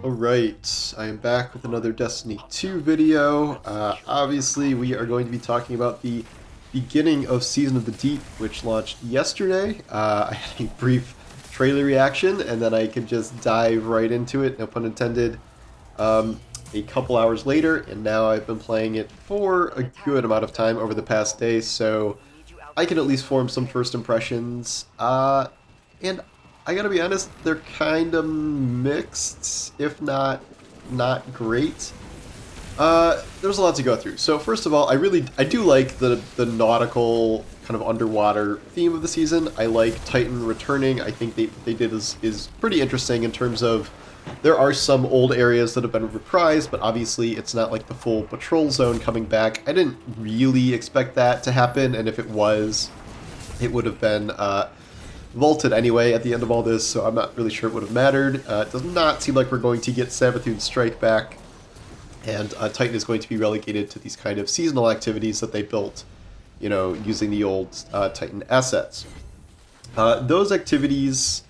Alright, I am back with another Destiny 2 video. Obviously, we are going to be talking about the beginning of Season of the Deep, which launched yesterday. I had a brief trailer reaction, and then I could just dive right into it, no pun intended, a couple hours later, and now I've been playing it for a good amount of time over the past day, so I can at least form some first impressions. And I gotta be honest, they're kind of mixed, if not great. There's a lot to go through. So first of all, I do like the nautical kind of underwater theme of the season. I like Titan returning. I think they did is pretty interesting in terms of there are some old areas that have been reprised, but obviously it's not like the full patrol zone coming back. I didn't really expect that to happen, and if it was, it would have been vaulted anyway at the end of all this, so I'm not really sure it would have mattered. It does not seem like we're going to get Savathûn's Strike back, and Titan is going to be relegated to these kind of seasonal activities that they built, you know, using the old Titan assets. Those activities,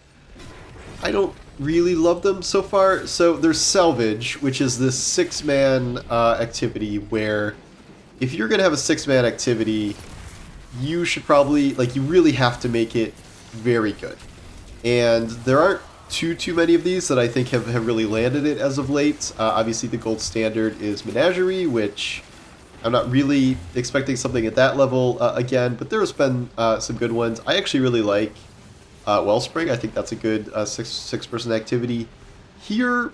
I don't really love them so far. So there's Salvage, which is this six-man activity where if you're going to have a six-man activity, you should probably, like, you really have to make it very good. And there aren't too many of these that I think have really landed it as of late. Obviously the gold standard is Menagerie, which I'm not really expecting something at that level again, but there's been some good ones. I actually really like Wellspring. I think that's a good six-person activity. Here,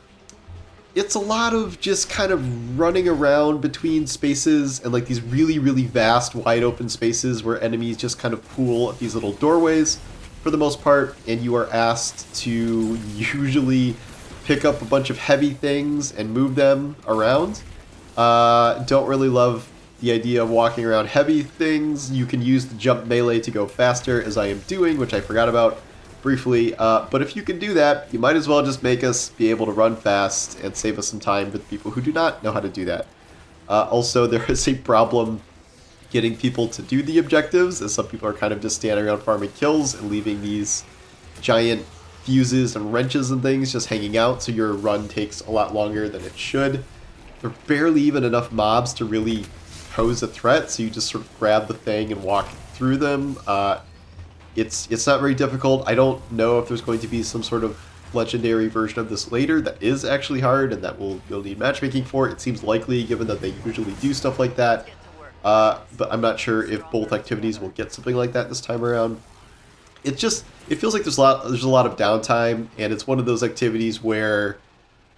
it's a lot of just kind of running around between spaces and like these really vast, wide open spaces where enemies just kind of pool at these little doorways for the most part, and you are asked to usually pick up a bunch of heavy things and move them around. Don't really love the idea of walking around heavy things. You can use the jump melee to go faster, as I am doing, which I forgot about briefly. But if you can do that, you might as well just make us be able to run fast and save us some time for the people who do not know how to do that. Also, there is a problem getting people to do the objectives, as some people are kind of just standing around farming kills and leaving these giant fuses and wrenches and things just hanging out, so your run takes a lot longer than it should. There are barely even enough mobs to really pose a threat, so you just sort of grab the thing and walk through them. It's not very difficult. I don't know if there's going to be some sort of legendary version of this later that is actually hard and that you'll need matchmaking for. It seems likely, given that they usually do stuff like that. But I'm not sure if both activities will get something like that this time around. It feels like there's a lot of downtime, and it's one of those activities where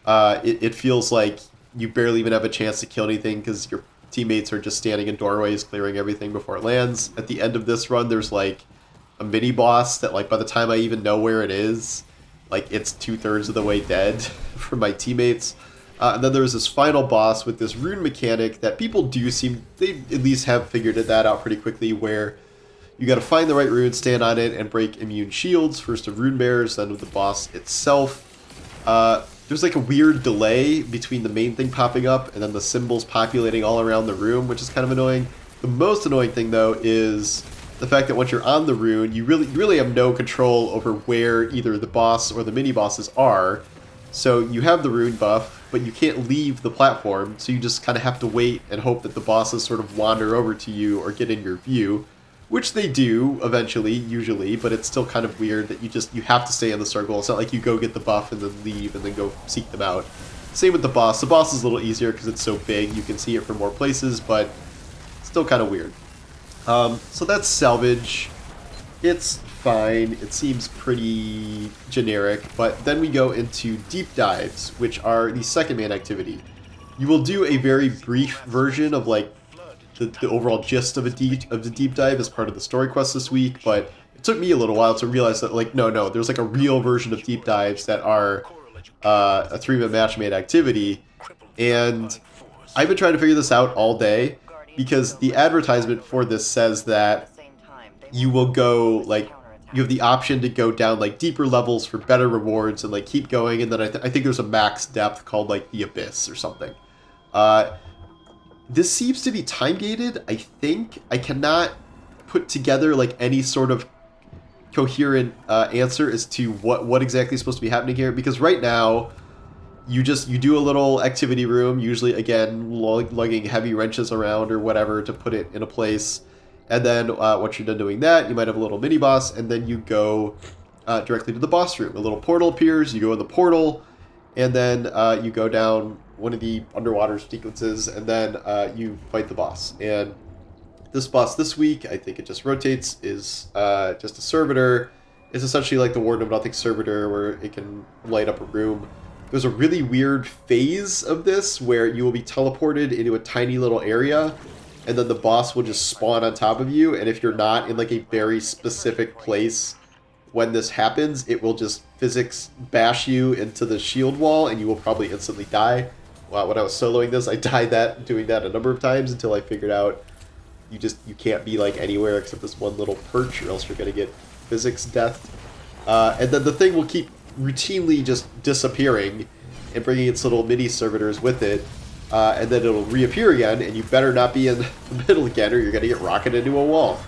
it feels like you barely even have a chance to kill anything because your teammates are just standing in doorways clearing everything before it lands. At the end of this run, there's like a mini boss that, like, by the time I even know where it is, like, it's 2/3 of the way dead for my teammates. And then there's this final boss with this rune mechanic that people do seem, they at least have figured that out pretty quickly, where you gotta find the right rune, stand on it, and break immune shields, first of rune bearers, then of the boss itself. There's like a weird delay between the main thing popping up and then the symbols populating all around the room, which is kind of annoying. The most annoying thing, though, is the fact that once you're on the rune, you really have no control over where either the boss or the mini-bosses are. So you have the rune buff, but you can't leave the platform, so you just kind of have to wait and hope that the bosses sort of wander over to you or get in your view, which they do eventually, usually, but it's still kind of weird that you have to stay in the circle. It's not like you go get the buff and then leave and then go seek them out. Same with the boss. The boss is a little easier because it's so big, you can see it from more places, but still kind of weird. So that's Salvage. It's fine. It seems pretty generic, but then we go into deep dives, which are the second main activity. You will do a very brief version of like the overall gist of the deep dive as part of the story quest this week, but it took me a little while to realize that, like, no, there's like a real version of deep dives that are a 3-man match made activity, and I've been trying to figure this out all day because the advertisement for this says that you will go, like, you have the option to go down like deeper levels for better rewards and like keep going, and then I think there's a max depth called like the Abyss or something. This seems to be time gated. I think I cannot put together like any sort of coherent answer as to what exactly is supposed to be happening here, because right now you do a little activity room, usually again lugging heavy wrenches around or whatever to put it in a place. And then once you're done doing that, you might have a little mini boss, and then you go directly to the boss room. A little portal appears, you go in the portal, and then you go down one of the underwater sequences, and then you fight the boss. And this boss this week, I think it just rotates, is just a servitor. It's essentially like the Warden of Nothing servitor, where it can light up a room. There's a really weird phase of this where you will be teleported into a tiny little area, and then the boss will just spawn on top of you, and if you're not in like a very specific place when this happens, it will just physics bash you into the shield wall, and you will probably instantly die. Well, when I was soloing this, I died doing that a number of times until I figured out you can't be like anywhere except this one little perch, or else you're gonna get physics death. And then the thing will keep routinely just disappearing and bringing its little mini servitors with it, and then it'll reappear again, and you better not be in the middle again or you're gonna get rocketed into a wall.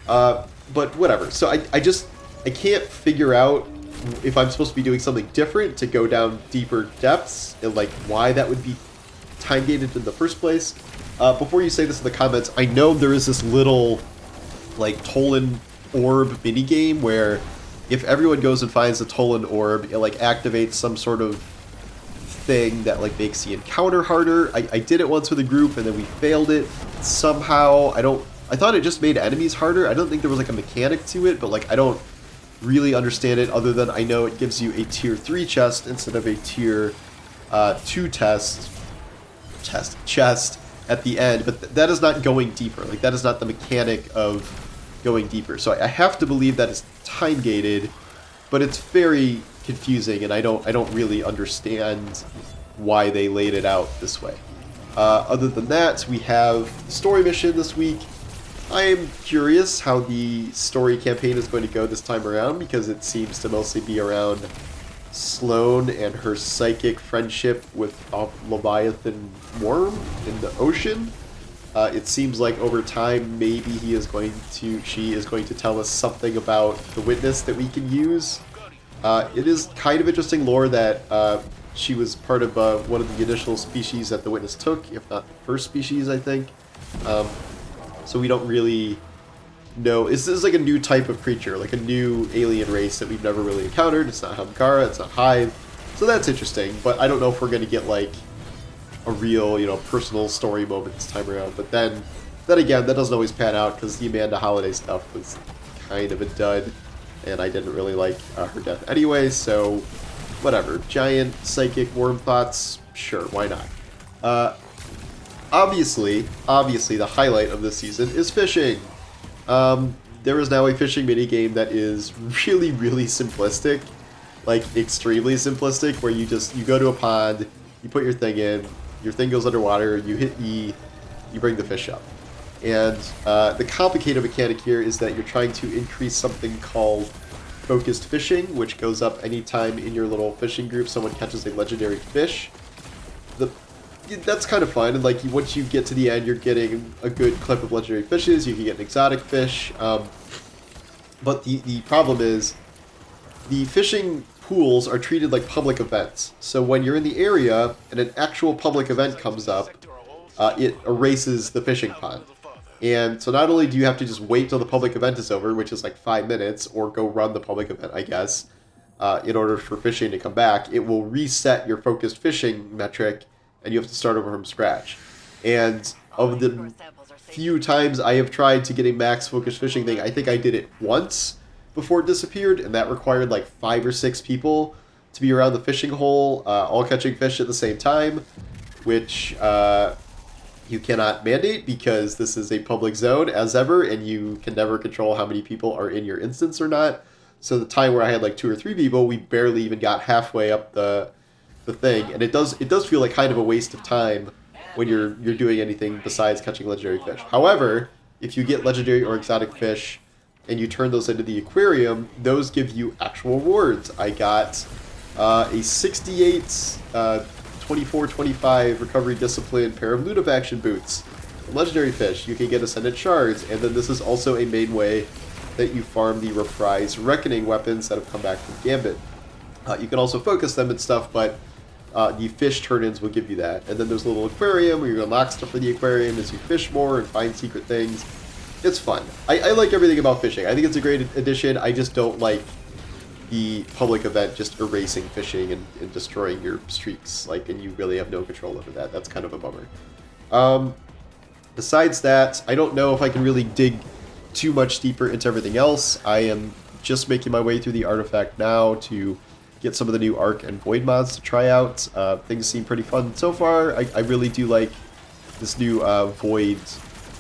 But whatever. So I can't figure out if I'm supposed to be doing something different to go down deeper depths, and like why that would be time gated in the first place. Before you say this in the comments, I know there is this little like Tolan orb minigame where if everyone goes and finds the Tolan orb, it like activates some sort of thing that like makes the encounter harder. I did it once with a group and then we failed it somehow. I thought it just made enemies harder. I don't think there was like a mechanic to it, but like I don't really understand it other than I know it gives you a tier 3 chest instead of a tier 2 chest at the end, but that is not going deeper. Like that is not the mechanic of going deeper. So I have to believe that it's time gated, but it's very confusing, and I don't really understand why they laid it out this way. Other than that, we have the story mission this week. I am curious how the story campaign is going to go this time around, because it seems to mostly be around Sloane and her psychic friendship with a Leviathan worm in the ocean. It seems like over time maybe she is going to tell us something about the witness that we can use. It is kind of interesting lore that she was part of one of the initial species that the witness took, if not the first species, I think. So we don't really know. This is like a new type of creature, like a new alien race that we've never really encountered. It's not Hamkara, it's not Hive. So that's interesting, but I don't know if we're going to get like a real, personal story moment this time around. But then again, that doesn't always pan out, because the Amanda Holiday stuff was kind of a dud, and I didn't really like her death anyway, so whatever. Giant psychic worm thoughts, sure, why not? Obviously, the highlight of this season is fishing. There is now a fishing minigame that is really, really simplistic, like extremely simplistic, where you go to a pond, you put your thing in, your thing goes underwater, you hit E, you bring the fish up. And the complicated mechanic here is that you're trying to increase something called focused fishing, which goes up anytime in your little fishing group someone catches a legendary fish. That's kind of fun, and like once you get to the end, you're getting a good clip of legendary fishes. You can get an exotic fish, but the problem is the fishing pools are treated like public events. So when you're in the area and an actual public event comes up, it erases the fishing pond. And so not only do you have to just wait till the public event is over, which is like 5 minutes, or go run the public event, I guess, in order for fishing to come back, it will reset your focused fishing metric, and you have to start over from scratch. And of the few times I have tried to get a max focused fishing thing, I think I did it once before it disappeared, and that required like 5 or 6 people to be around the fishing hole, all catching fish at the same time, which you cannot mandate because this is a public zone as ever, and you can never control how many people are in your instance or not. So the time where I had like 2 or 3 people, we barely even got halfway up the thing, and it does feel like kind of a waste of time when you're doing anything besides catching legendary fish. However, if you get legendary or exotic fish and you turn those into the aquarium, those give you actual rewards. I got a 68 24-25 recovery discipline pair of lutefaction boots. Legendary fish, you can get ascendant shards, and then this is also a main way that you farm the reprised reckoning weapons that have come back from Gambit. You can also focus them and stuff, but the fish turn-ins will give you that. And then there's a little aquarium where you unlock stuff for the aquarium as you fish more and find secret things. It's fun. I like everything about fishing. I think it's a great addition. I just don't like the public event just erasing fishing and destroying your streaks, like, and you really have no control over that. That's kind of a bummer. Besides that, I don't know if I can really dig too much deeper into everything else. I am just making my way through the artifact now to get some of the new Arc and Void mods to try out. Things seem pretty fun so far. I really do like this new Void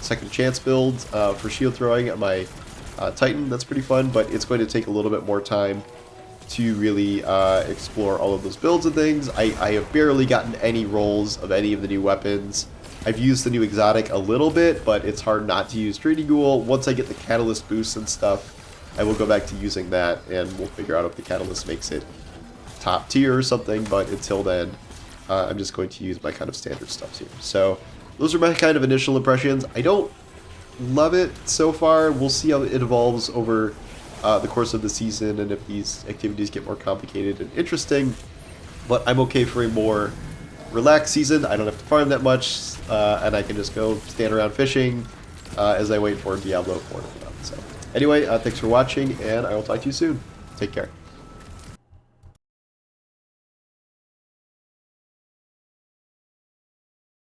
second chance build for shield throwing at my Titan. That's pretty fun, but it's going to take a little bit more time to really explore all of those builds and things. I have barely gotten any rolls of any of the new weapons. I've used the new exotic a little bit, but it's hard not to use Treaty Ghoul. Once I get the catalyst boosts and stuff, I will go back to using that, and we'll figure out if the catalyst makes it top tier or something, but until then, I'm just going to use my kind of standard stuff here. So those are my kind of initial impressions. I don't love it so far. We'll see how it evolves over the course of the season and if these activities get more complicated and interesting, but I'm okay for a more relaxed season. I don't have to farm that much, and I can just go stand around fishing as I wait for Diablo 4 to come out. So anyway, thanks for watching, and I will talk to you soon. Take care.